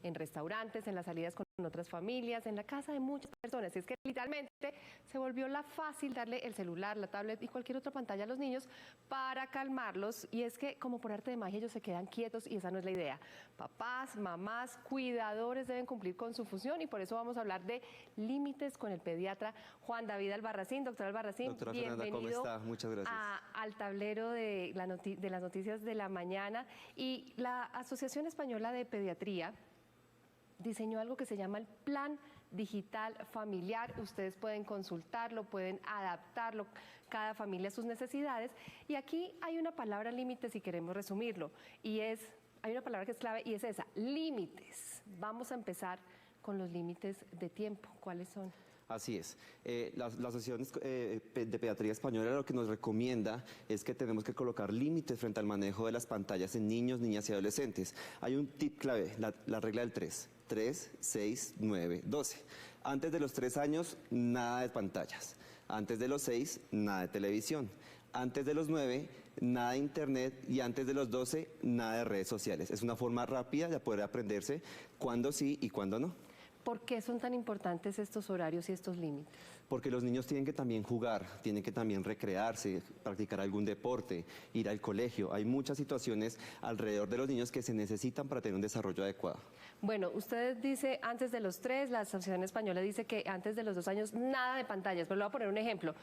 en restaurantes, en las salidas con otras familias, en la casa de muchas personas. Y es que literalmente se volvió la fácil darle el celular, la tablet y cualquier otra pantalla a los niños para calmarlos. Y es que como por arte de magia ellos se quedan quietos y esa no es la idea. Papás, mamás, cuidadores deben cumplir con su función y por eso vamos a hablar de límites con el pediatra Juan David Albarracín. Doctor Albarracín, doctora Fernanda, ¿cómo está? Muchas gracias. Al tablero de las noticias de la mañana. Y la Asociación Española de Pediatría diseñó algo que se llama el Plan Digital Familiar. Ustedes pueden consultarlo, pueden adaptarlo, cada familia a sus necesidades. Y aquí hay una palabra límite, si queremos resumirlo, y hay una palabra que es clave y es esa, límites. Vamos a empezar con los límites de tiempo. ¿Cuáles son? Así es. La Asociación de Pediatría Española lo que nos recomienda es que tenemos que colocar límites frente al manejo de las pantallas en niños, niñas y adolescentes. Hay un tip clave, la regla del 3. 3, 6, 9, 12. Antes de los 3 años, nada de pantallas. Antes de los 6, nada de televisión. Antes de los 9, nada de internet y antes de los 12, nada de redes sociales. Es una forma rápida de poder aprenderse cuándo sí y cuándo no. ¿Por qué son tan importantes estos horarios y estos límites? Porque los niños tienen que también jugar, tienen que también recrearse, practicar algún deporte, ir al colegio. Hay muchas situaciones alrededor de los niños que se necesitan para tener un desarrollo adecuado. Bueno, usted dice antes de los 3, la Asociación Española dice que antes de los 2 años nada de pantallas, pero le voy a poner un ejemplo.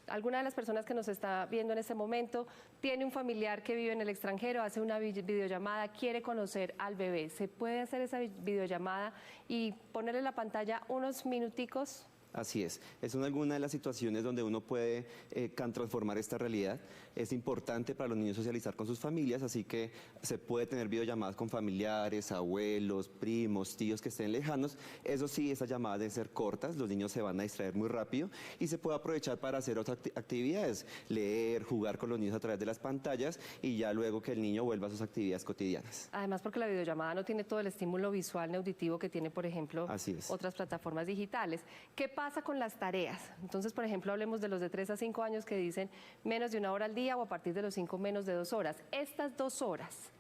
Alguna de las personas que nos está viendo en este momento tiene un familiar que vive en el extranjero, hace una videollamada, quiere conocer al bebé. ¿Se puede hacer esa videollamada y ponerle la pantalla unos minuticos? Así es alguna de las situaciones donde uno puede transformar esta realidad. Es importante para los niños socializar con sus familias, así que se puede tener videollamadas con familiares, abuelos, primos, tíos que estén lejanos. Eso sí, esas llamadas deben ser cortas, los niños se van a distraer muy rápido y se puede aprovechar para hacer otras actividades, leer, jugar con los niños a través de las pantallas y ya luego que el niño vuelva a sus actividades cotidianas. Además, porque la videollamada no tiene todo el estímulo visual ni auditivo que tiene, por ejemplo, otras plataformas digitales. ¿Qué pasa con las tareas? Entonces, por ejemplo, hablemos de los de 3 a 5 años que dicen menos de 1 hora al día o a partir de los 5 menos de 2 horas. Estas 2 horas,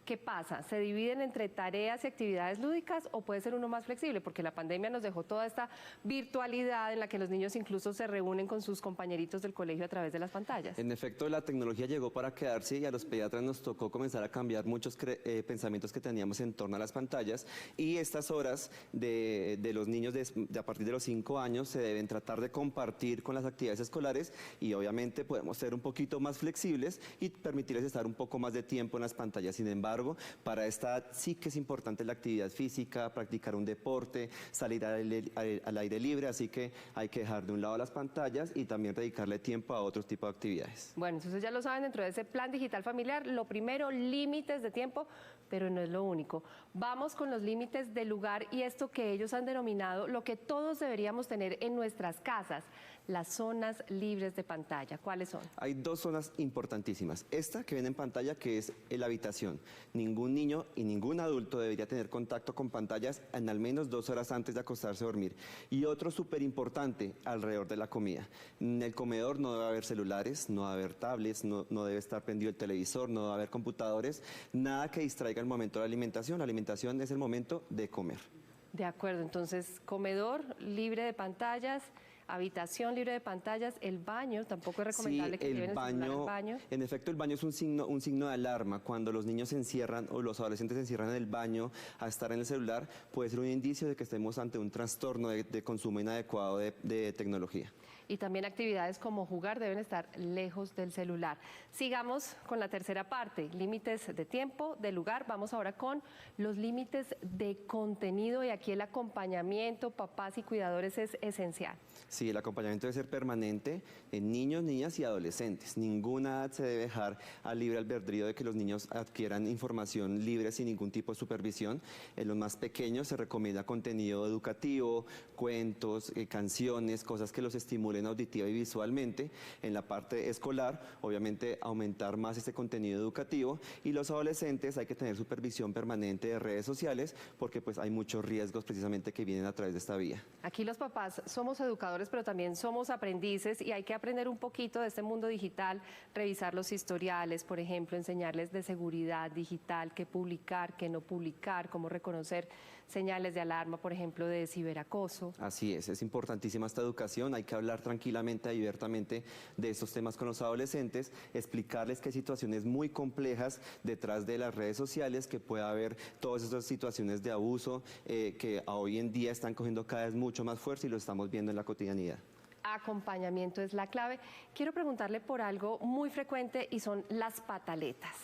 ¿qué pasa? ¿Se dividen entre tareas y actividades lúdicas o puede ser uno más flexible? Porque la pandemia nos dejó toda esta virtualidad en la que los niños incluso se reúnen con sus compañeritos del colegio a través de las pantallas. En efecto, la tecnología llegó para quedarse y a los pediatras nos tocó comenzar a cambiar muchos pensamientos que teníamos en torno a las pantallas y estas horas de los niños de a partir de los 5 años se deben tratar de compartir con las actividades escolares y obviamente podemos ser un poquito más flexibles y permitirles estar un poco más de tiempo en las pantallas. Sin embargo, para esta edad sí que es importante la actividad física, practicar un deporte, salir al aire libre, así que hay que dejar de un lado las pantallas y también dedicarle tiempo a otros tipos de actividades. Bueno, entonces ya lo saben, dentro de ese plan digital familiar, lo primero, límites de tiempo, pero no es lo único. Vamos con los límites de lugar y esto que ellos han denominado lo que todos deberíamos tener en nuestras casas, las zonas libres de pantalla. ¿Cuáles son? Hay 2 zonas importantísimas. Esta que ven en pantalla, que es la habitación. Ningún niño y ningún adulto debería tener contacto con pantallas en al menos 2 horas antes de acostarse a dormir. Y otro súper importante, alrededor de la comida. En el comedor no debe haber celulares, no debe haber tablets, no debe estar prendido el televisor, no debe haber computadores, nada que distraiga el momento de la alimentación. La alimentación es el momento de comer. De acuerdo, entonces comedor libre de pantallas, habitación libre de pantallas, el baño, tampoco es recomendable que lleven el celular al baño. En efecto, el baño es un signo de alarma. Cuando los niños se encierran o los adolescentes se encierran en el baño a estar en el celular, puede ser un indicio de que estemos ante un trastorno de consumo inadecuado de tecnología. Y también actividades como jugar deben estar lejos del celular. Sigamos con la tercera parte, límites de tiempo, de lugar. Vamos ahora con los límites de contenido y aquí el acompañamiento, papás y cuidadores es esencial. Sí, el acompañamiento debe ser permanente en niños, niñas y adolescentes. Ninguna edad se debe dejar al libre albedrío de que los niños adquieran información libre sin ningún tipo de supervisión. En los más pequeños se recomienda contenido educativo, cuentos, canciones, cosas que los estimulen auditiva y visualmente. En la parte escolar, obviamente, aumentar más este contenido educativo y los adolescentes hay que tener supervisión permanente de redes sociales porque pues hay muchos riesgos precisamente que vienen a través de esta vía. Aquí los papás somos educadores educadores, pero también somos aprendices y hay que aprender un poquito de este mundo digital, revisar los historiales, por ejemplo, enseñarles de seguridad digital, qué publicar, qué no publicar, cómo reconocer señales de alarma, por ejemplo, de ciberacoso. Así es importantísima esta educación, hay que hablar tranquilamente y abiertamente de estos temas con los adolescentes, explicarles que hay situaciones muy complejas detrás de las redes sociales, que puede haber todas esas situaciones de abuso que hoy en día están cogiendo cada vez mucho más fuerza y lo estamos viendo en la cotidianidad. Acompañamiento es la clave. Quiero preguntarle por algo muy frecuente y son las pataletas.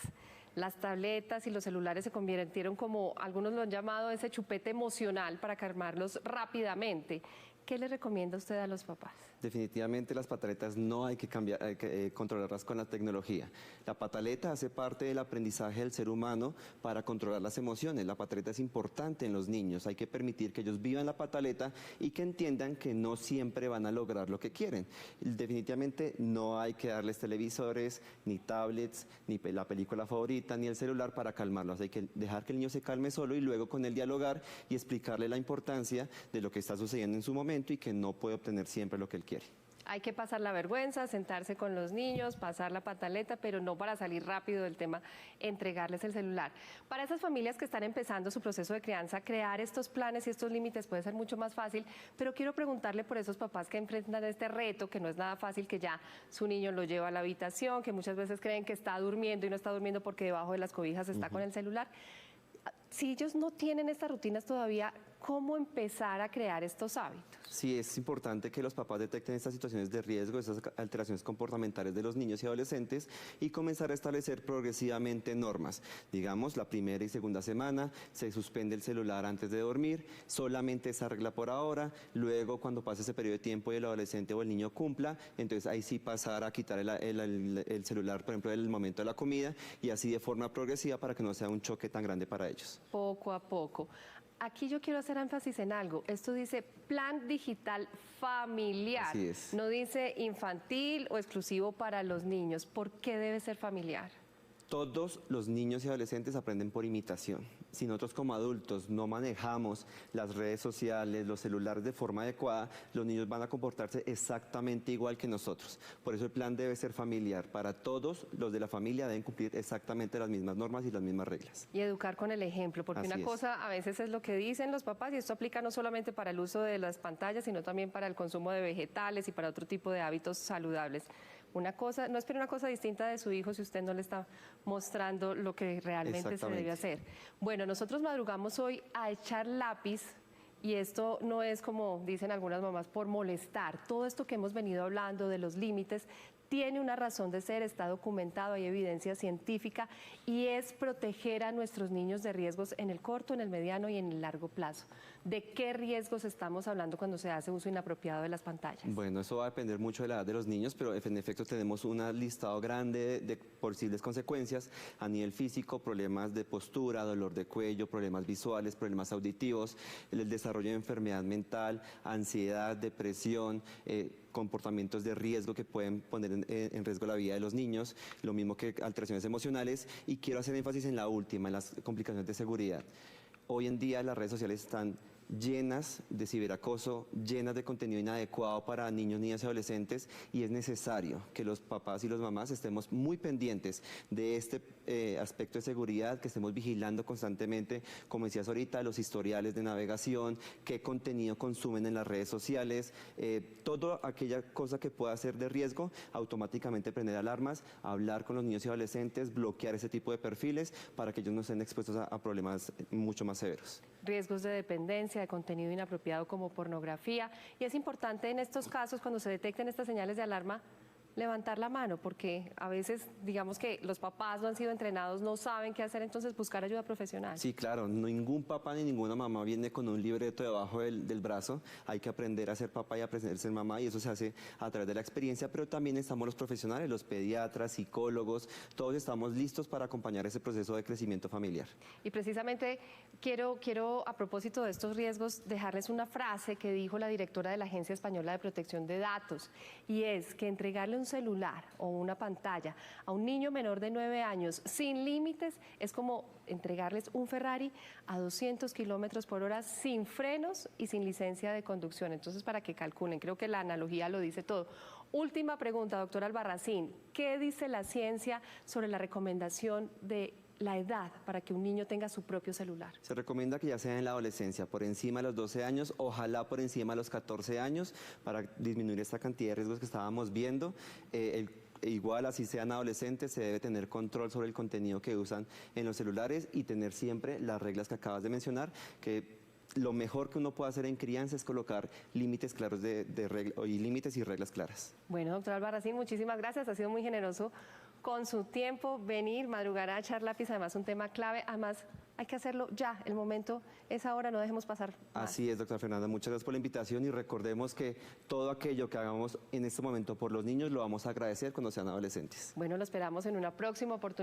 Las tabletas y los celulares se convirtieron como, algunos lo han llamado, ese chupete emocional para calmarlos rápidamente. ¿Qué le recomienda usted a los papás? Definitivamente las pataletas no hay que cambiar, hay que controlarlas con la tecnología. La pataleta hace parte del aprendizaje del ser humano para controlar las emociones. La pataleta es importante en los niños, hay que permitir que ellos vivan la pataleta y que entiendan que no siempre van a lograr lo que quieren. Definitivamente no hay que darles televisores, ni tablets, ni la película favorita, ni el celular para calmarlos. Hay que dejar que el niño se calme solo y luego con él dialogar y explicarle la importancia de lo que está sucediendo en su momento y que no puede obtener siempre lo que él quiere. Hay que pasar la vergüenza, sentarse con los niños, pasar la pataleta, pero no para salir rápido del tema, entregarles el celular. Para esas familias que están empezando su proceso de crianza, crear estos planes y estos límites puede ser mucho más fácil, pero quiero preguntarle por esos papás que enfrentan este reto, que no es nada fácil, que ya su niño lo lleva a la habitación, que muchas veces creen que está durmiendo y no está durmiendo porque debajo de las cobijas está con el celular. Si ellos no tienen estas rutinas todavía, ¿cómo empezar a crear estos hábitos? Sí, es importante que los papás detecten estas situaciones de riesgo, estas alteraciones comportamentales de los niños y adolescentes y comenzar a establecer progresivamente normas. Digamos, la primera y segunda semana se suspende el celular antes de dormir, solamente esa regla por ahora, luego cuando pase ese periodo de tiempo y el adolescente o el niño cumpla, entonces ahí sí pasar a quitar el celular, por ejemplo, en el momento de la comida y así de forma progresiva para que no sea un choque tan grande para ellos. Poco a poco. Aquí yo quiero hacer énfasis en algo. Esto dice plan digital familiar. Así es. No dice infantil o exclusivo para los niños. ¿Por qué debe ser familiar? Todos los niños y adolescentes aprenden por imitación. Si nosotros como adultos no manejamos las redes sociales, los celulares de forma adecuada, los niños van a comportarse exactamente igual que nosotros. Por eso el plan debe ser familiar. Para todos los de la familia deben cumplir exactamente las mismas normas y las mismas reglas. Y educar con el ejemplo, porque Así una es. cosa a veces es lo que dicen los papás y esto aplica no solamente para el uso de las pantallas, sino también para el consumo de vegetales y para otro tipo de hábitos saludables. Una cosa, no espere una cosa distinta de su hijo si usted no le está mostrando lo que realmente se debe hacer. Bueno, nosotros madrugamos hoy a echar lápiz y esto no es como dicen algunas mamás por molestar. Todo esto que hemos venido hablando de los límites tiene una razón de ser, está documentado, hay evidencia científica y es proteger a nuestros niños de riesgos en el corto, en el mediano y en el largo plazo. ¿De qué riesgos estamos hablando cuando se hace uso inapropiado de las pantallas? Bueno, eso va a depender mucho de la edad de los niños, pero en efecto tenemos un listado grande de posibles consecuencias a nivel físico, problemas de postura, dolor de cuello, problemas visuales, problemas auditivos, el desarrollo de enfermedad mental, ansiedad, depresión, comportamientos de riesgo que pueden poner en riesgo la vida de los niños, lo mismo que alteraciones emocionales, y quiero hacer énfasis en la última, en las complicaciones de seguridad. Hoy en día las redes sociales están llenas de ciberacoso, llenas de contenido inadecuado para niños, niñas y adolescentes y es necesario que los papás y las mamás estemos muy pendientes de este aspecto de seguridad, que estemos vigilando constantemente, como decías ahorita, los historiales de navegación, qué contenido consumen en las redes sociales, toda aquella cosa que pueda ser de riesgo, automáticamente prender alarmas, hablar con los niños y adolescentes, bloquear ese tipo de perfiles para que ellos no estén expuestos a problemas mucho más severos. Riesgos de dependencia, de contenido inapropiado como pornografía. Y es importante en estos casos, cuando se detecten estas señales de alarma, levantar la mano, porque a veces, digamos que los papás no han sido entrenados, no saben qué hacer, entonces buscar ayuda profesional. Sí, claro, ningún papá ni ninguna mamá viene con un libreto debajo del brazo, hay que aprender a ser papá y aprender a ser mamá y eso se hace a través de la experiencia, pero también estamos los profesionales, los pediatras, psicólogos, todos estamos listos para acompañar ese proceso de crecimiento familiar. Y precisamente quiero a propósito de estos riesgos dejarles una frase que dijo la directora de la Agencia Española de Protección de Datos y es que entregarle un celular o una pantalla a un niño menor de 9 años sin límites es como entregarles un Ferrari a 200 kilómetros por hora sin frenos y sin licencia de conducción. Entonces, para que calculen, creo que la analogía lo dice todo. Última pregunta, doctor Albarracín. ¿Qué dice la ciencia sobre la recomendación de la edad para que un niño tenga su propio celular? Se recomienda que ya sea en la adolescencia, por encima de los 12 años, ojalá por encima de los 14 años, para disminuir esta cantidad de riesgos que estábamos viendo. Igual, así sean adolescentes, se debe tener control sobre el contenido que usan en los celulares y tener siempre las reglas que acabas de mencionar, que lo mejor que uno puede hacer en crianza es colocar límites claros y límites y reglas claras. Bueno, doctor Albarracín, muchísimas gracias. Ha sido muy generoso con su tiempo, venir, madrugar a echar lápiz, además un tema clave. Además, hay que hacerlo ya, el momento es ahora, no dejemos pasar más. Así es, doctora Fernanda, muchas gracias por la invitación y recordemos que todo aquello que hagamos en este momento por los niños lo vamos a agradecer cuando sean adolescentes. Bueno, lo esperamos en una próxima oportunidad.